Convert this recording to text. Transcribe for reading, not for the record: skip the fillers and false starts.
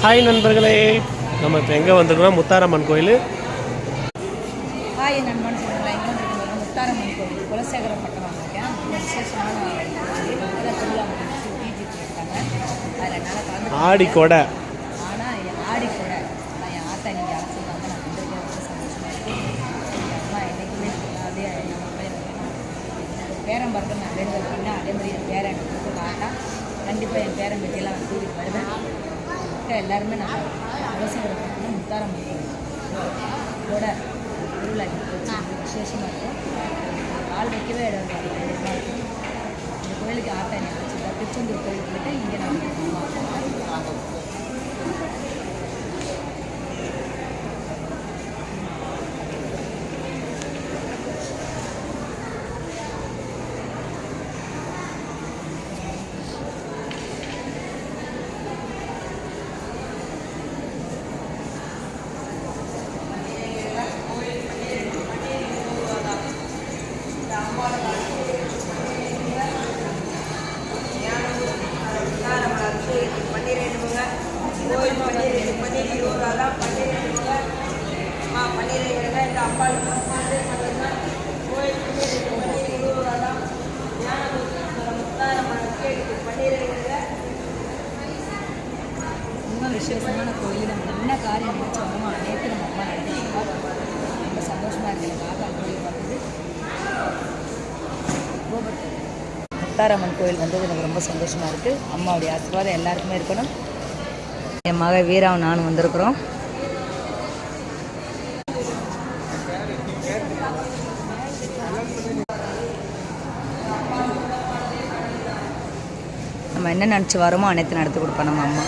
Hi நண்பர்களே, நம்ம இப்போ எங்கே வந்துருக்கோம்? முத்தாரம்மன் கோயில். ஹாய் நண்பன் சொல்லுங்களா, எங்கே வந்துருக்கோம்? முத்தாரம்மன் கோயில் குலசேகரப்பட்டம் வந்திருக்கேன். விசேஷமான திருவிழா முடிச்சு பிஜிபி இருக்காங்க. அதில் என்னால் கலந்து ஆடி கொடை. ஆனால் ஆடி கொடை நான் என் ஆத்தா இன்றைக்கி அழைச்சிருக்காங்க. நான் வந்திருக்கேன், ரொம்ப சந்தோஷமாக இருக்குது. அம்மா என்றைக்குமே அதே நம்ம பேரன் பார்க்க நான் வேண்டுதல் பண்ணேன். அதே மாதிரி என் பேரன் எனக்கு கொடுத்து ஆட்டா கண்டிப்பாக என் பேரன் பற்றியெல்லாம் நான் கூட்டிகிட்டு வருவேன். எல்லாருமே நான் குலசேகரப்பட்டினம் முத்தாரம்மன் கோயில் திருவிழா வச்சு விசேஷமாக இருக்கும். கால் வைக்கவே இடம் இருக்கும். இந்த கோயிலுக்கு ஆட்டை அழைச்சிருக்கேன். திருச்செந்தூர் கோயிலுக்கு போய்ட்டு இங்கே நான் விசேஷமான கோயில். நம்ம என்ன காரியம் நினைச்சோமோ அனைத்து நம்ம அம்மா நடத்திருக்கோம். ரொம்ப சந்தோஷமாக இருக்குது. எனக்கு ஆகா கோயில் பார்த்தது. முத்தாரம்மன் கோயில் வந்தது எனக்கு ரொம்ப சந்தோஷமாக இருக்குது. அம்மாவுடைய ஆசீர்வாதம் எல்லாருக்குமே இருக்கணும். என் மக வீராவும் நானும் வந்திருக்கிறோம். நம்ம என்ன நினச்சி வரோமோ அனைத்து நடத்தி கொடுப்போம் நம்ம அம்மா.